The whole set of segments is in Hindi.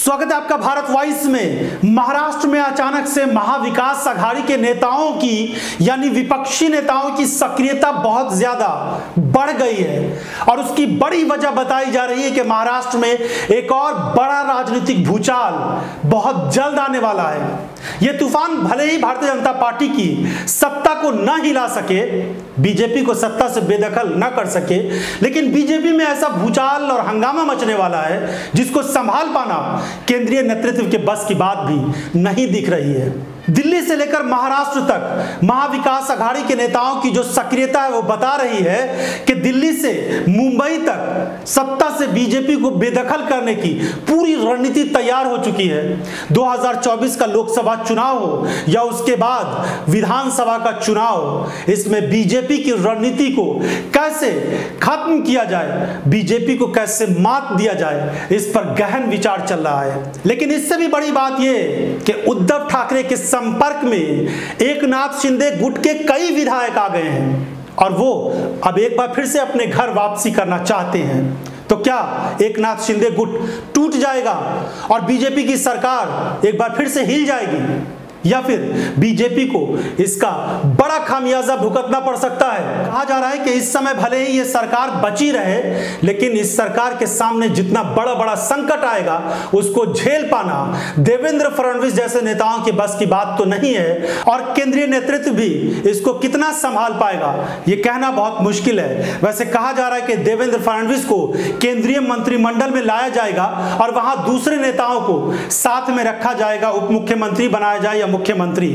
स्वागत है आपका भारत वॉइस में। महाराष्ट्र में अचानक से महाविकास अघाड़ी के नेताओं की यानी विपक्षी नेताओं की सक्रियता बहुत ज्यादा बढ़ गई है और उसकी बड़ी वजह बताई जा रही है कि महाराष्ट्र में एक और बड़ा राजनीतिक भूचाल बहुत जल्द आने वाला है। यह तूफान भले ही भारतीय जनता पार्टी की सत्ता को न हिला सके, बीजेपी को सत्ता से बेदखल न कर सके, लेकिन बीजेपी में ऐसा भूचाल और हंगामा मचने वाला है जिसको संभाल पाना केंद्रीय नेतृत्व के बस की बात भी नहीं दिख रही है। दिल्ली से लेकर महाराष्ट्र तक महाविकास अघाड़ी के नेताओं की जो सक्रियता है वो बता रही है कि दिल्ली से मुंबई तक सत्ता से बीजेपी को बेदखल करने की पूरी रणनीति तैयार हो चुकी है। 2024 का लोकसभा चुनाव हो या उसके बाद विधानसभा का चुनाव हो, इसमें बीजेपी की रणनीति को कैसे खत्म किया जाए, बीजेपी को कैसे मात दिया जाए, इस पर गहन विचार चल रहा है। लेकिन इससे भी बड़ी बात यह कि उद्धव ठाकरे के संपर्क में एकनाथ शिंदे गुट के कई विधायक आ गए हैं और वो अब एक बार फिर से अपने घर वापसी करना चाहते हैं। तो क्या एकनाथ शिंदे गुट टूट जाएगा और बीजेपी की सरकार एक बार फिर से हिल जाएगी, या फिर बीजेपी को इसका बड़ा खामियाजा भुगतना पड़ सकता है? कहा जा रहा है कि इस समय भले ही ये सरकार बची रहे, लेकिन इस सरकार के सामने जितना बड़ा बड़ा संकट आएगा उसको झेल पाना देवेंद्र फडणवीस जैसे नेताओं की बस की बात तो नहीं है और केंद्रीय नेतृत्व भी इसको कितना संभाल पाएगा ये कहना बहुत मुश्किल है। वैसे कहा जा रहा है कि देवेंद्र फडणवीस को केंद्रीय मंत्रिमंडल में लाया जाएगा और वहां दूसरे नेताओं को साथ में रखा जाएगा, उप मुख्यमंत्री बनाया जाए मुख्यमंत्री।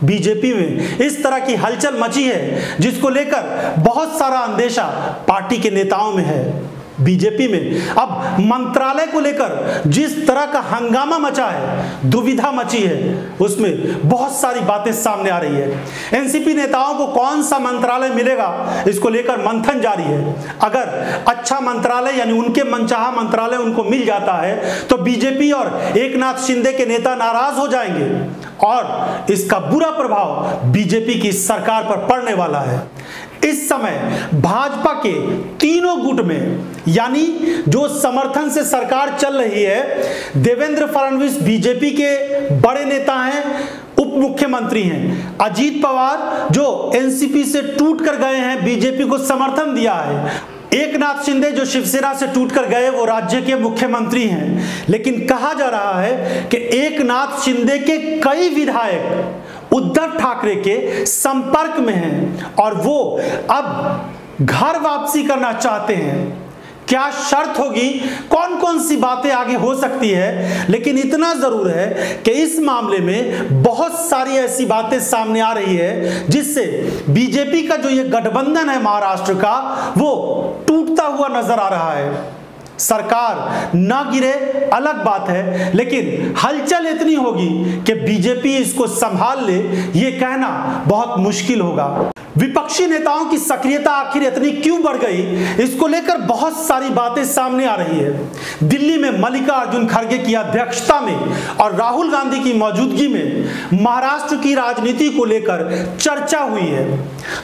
बीजेपी में इस तरह की हलचल मची है जिसको लेकर बहुत सारा अंदेशा पार्टी के नेताओं में है। बीजेपी में अब मंत्रालय को लेकर जिस तरह का हंगामा मचा है, दुविधा मची है, उसमें बहुत सारी बातें सामने आ रही है। एनसीपी नेताओं को कौन सा मंत्रालय मिलेगा, इसको लेकर मंथन जारी है। अगर अच्छा मंत्रालय यानी उनके मनचाहा मंत्रालय उनको मिल जाता है तो बीजेपी और एकनाथ शिंदे के नेता नाराज हो जाएंगे और इसका बुरा प्रभाव बीजेपी की सरकार पर पड़ने वाला है। इस समय भाजपा के तीनों गुट में यानी जो समर्थन से सरकार चल रही है, देवेंद्र फडणवीस बीजेपी के बड़े नेता हैं, उप मुख्यमंत्री हैं, अजीत पवार जो एनसीपी से टूट कर गए हैं, बीजेपी को समर्थन दिया है, एकनाथ शिंदे जो शिवसेना से टूटकर गए वो राज्य के मुख्यमंत्री हैं। लेकिन कहा जा रहा है कि एकनाथ शिंदे के कई विधायक उद्धव ठाकरे के संपर्क में हैं और वो अब घर वापसी करना चाहते हैं। क्या शर्त होगी, कौन कौन सी बातें आगे हो सकती है, लेकिन इतना जरूर है कि इस मामले में बहुत सारी ऐसी बातें सामने आ रही है जिससे बीजेपी का जो ये गठबंधन है महाराष्ट्र का वो टूटता हुआ नजर आ रहा है। सरकार ना गिरे अलग बात है, लेकिन हलचल इतनी होगी कि बीजेपी इसको संभाल ले ये कहना बहुत मुश्किल होगा। विपक्षी नेताओं की सक्रियता आखिर इतनी क्यों बढ़ गई, इसको लेकर बहुत सारी बातें सामने आ रही है। दिल्ली में मल्लिकार्जुन खड़गे की अध्यक्षता में और राहुल गांधी की मौजूदगी में महाराष्ट्र की राजनीति को लेकर चर्चा हुई है।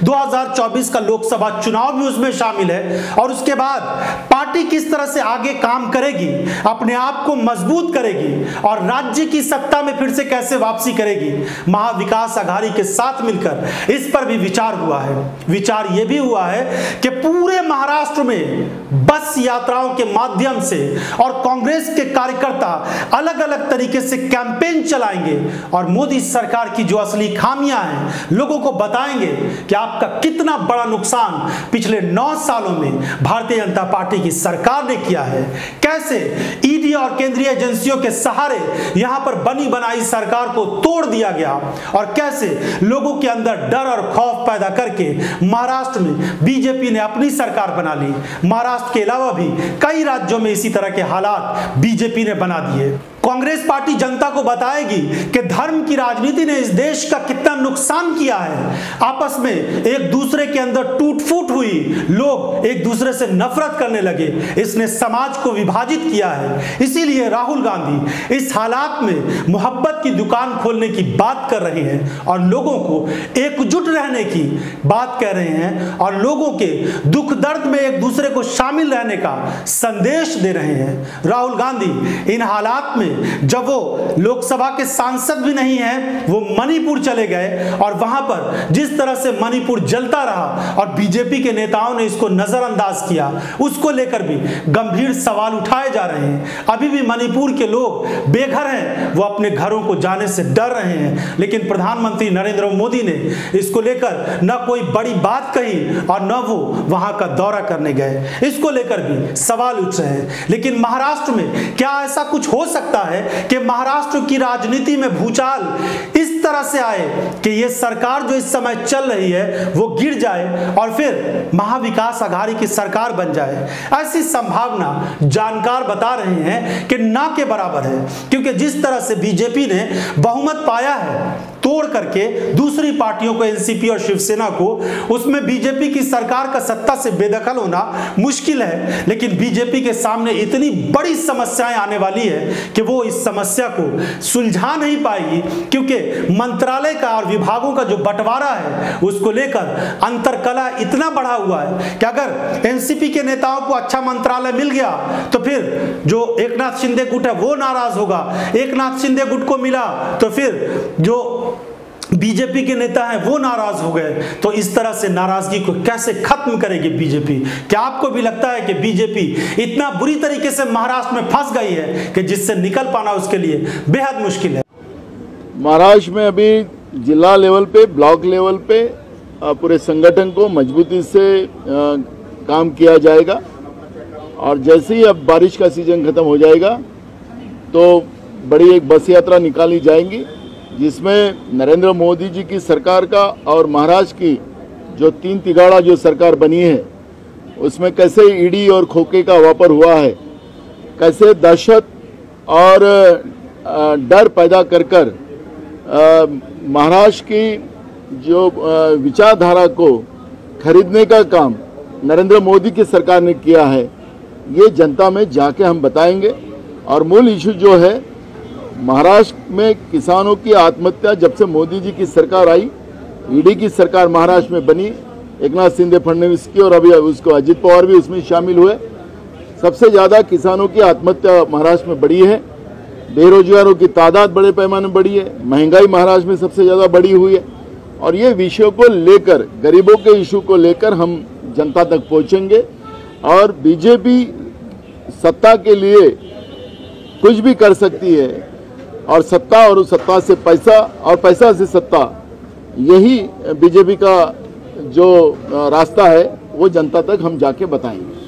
2024 का लोकसभा चुनाव भी उसमें शामिल है और उसके बाद पार्टी किस तरह से आगे काम करेगी, अपने आप को मजबूत करेगी और राज्य की सत्ता में फिर से कैसे वापसी करेगी, महाविकास अघाड़ी के साथ मिलकर इस पर भी विचार हुआ है। विचार यह भी हुआ है कि पूरे महाराष्ट्र में बस यात्राओं के माध्यम से और कांग्रेस के कार्यकर्ता अलग अलग तरीके से कैंपेन चलाएंगे और मोदी सरकार की जो असली खामियां हैं लोगों को बताएंगे कि आपका कितना बड़ा नुकसान पिछले 9 सालों में भारतीय जनता पार्टी की सरकार ने किया है, कैसे ईडी और केंद्रीय एजेंसियों के सहारे यहां पर बनी बनाई सरकार को तोड़ दिया गया और कैसे लोगों के अंदर डर और खौफ पैदा करके महाराष्ट्र में बीजेपी ने अपनी सरकार बना ली। महाराष्ट्र के अलावा भी कई राज्यों में इसी तरह के हालात बीजेपी ने बना दिए। कांग्रेस पार्टी जनता को बताएगी कि धर्म की राजनीति ने इस देश का कितना नुकसान किया है। आपस में एक दूसरे के अंदर टूट फूट हुई, लोग एक दूसरे से नफरत करने लगे, इसने समाज को विभाजित किया है। इसीलिए राहुल गांधी इस हालात में मोहब्बत की दुकान खोलने की बात कर रहे हैं और लोगों को एकजुट रहने की बात कह रहे हैं और लोगों के दुख दर्द में एक दूसरे को शामिल रहने का संदेश दे रहे हैं। राहुल गांधी इन हालात में में जब वो लोकसभा के सांसद भी नहीं है, वो मणिपुर चले गए और वहां पर जिस तरह से मणिपुर जलता रहा और बीजेपी के नेताओं ने इसको नजरअंदाज किया, उसको लेकर भी गंभीर सवाल उठाए जा रहे हैं। अभी भी मणिपुर के लोग बेघर हैं, वो अपने घरों को जाने से डर रहे हैं, लेकिन प्रधानमंत्री नरेंद्र मोदी ने इसको लेकर न कोई बड़ी बात कही और न वो वहां का दौरा करने गए। इसको लेकर भी सवाल उठ रहे हैं। लेकिन महाराष्ट्र में क्या ऐसा कुछ हो सकता है कि महाराष्ट्र की राजनीति में भूचाल इस तरह से आए कि ये सरकार जो इस समय चल रही है वो गिर जाए और फिर महाविकास आघाड़ी की सरकार बन जाए? ऐसी संभावना जानकार बता रहे हैं कि ना के बराबर है, क्योंकि जिस तरह से बीजेपी ने बहुमत पाया है तोड़ करके दूसरी पार्टियों को, एनसीपी और शिवसेना को, उसमें बीजेपी की सरकार का सत्ता से बेदखल होना मुश्किल है। लेकिन बीजेपी के सामने इतनी बड़ी समस्याएं आने वाली है कि वो इस समस्या को सुलझा नहीं पाएगी, क्योंकि मंत्रालय का और विभागों का जो बंटवारा है उसको लेकर अंतरकलह इतना बढ़ा हुआ है कि अगर एनसीपी के नेताओं को अच्छा मंत्रालय मिल गया तो फिर जो एकनाथ शिंदे गुट है वो नाराज होगा, एकनाथ शिंदे गुट को मिला तो फिर जो बीजेपी के नेता हैं वो नाराज हो गए। तो इस तरह से नाराजगी को कैसे खत्म करेगी बीजेपी? क्या आपको भी लगता है कि बीजेपी इतना बुरी तरीके से महाराष्ट्र में फंस गई है कि जिससे निकल पाना उसके लिए बेहद मुश्किल है? महाराष्ट्र में अभी जिला लेवल पे, ब्लॉक लेवल पे पूरे संगठन को मजबूती से काम किया जाएगा और जैसे ही अब बारिश का सीजन खत्म हो जाएगा तो बड़ी एक बस यात्रा निकाली जाएगी जिसमें नरेंद्र मोदी जी की सरकार का और महाराष्ट्र की जो 3 तिगाड़ा जो सरकार बनी है उसमें कैसे ईडी और खोखे का वापर हुआ है, कैसे दहशत और डर पैदा कर महाराष्ट्र की जो विचारधारा को खरीदने का काम नरेंद्र मोदी की सरकार ने किया है, ये जनता में जाके हम बताएंगे। और मूल इशू जो है महाराष्ट्र में किसानों की आत्महत्या, जब से मोदी जी की सरकार आई, ईडी की सरकार महाराष्ट्र में बनी, एकनाथ शिंदे फडणवीस की, और अभी उसको अजित पवार भी उसमें शामिल हुए, सबसे ज़्यादा किसानों की आत्महत्या महाराष्ट्र में बढ़ी है। बेरोजगारों की तादाद बड़े पैमाने में बढ़ी है, महंगाई महाराष्ट्र में सबसे ज़्यादा बढ़ी हुई है। और ये विषयों को लेकर, गरीबों के इशू को लेकर हम जनता तक पहुँचेंगे और बीजेपी सत्ता के लिए कुछ भी कर सकती है और सत्ता और सत्ता से पैसा और पैसा से सत्ता, यही बीजेपी का जो रास्ता है वो जनता तक हम जाके बताएंगे।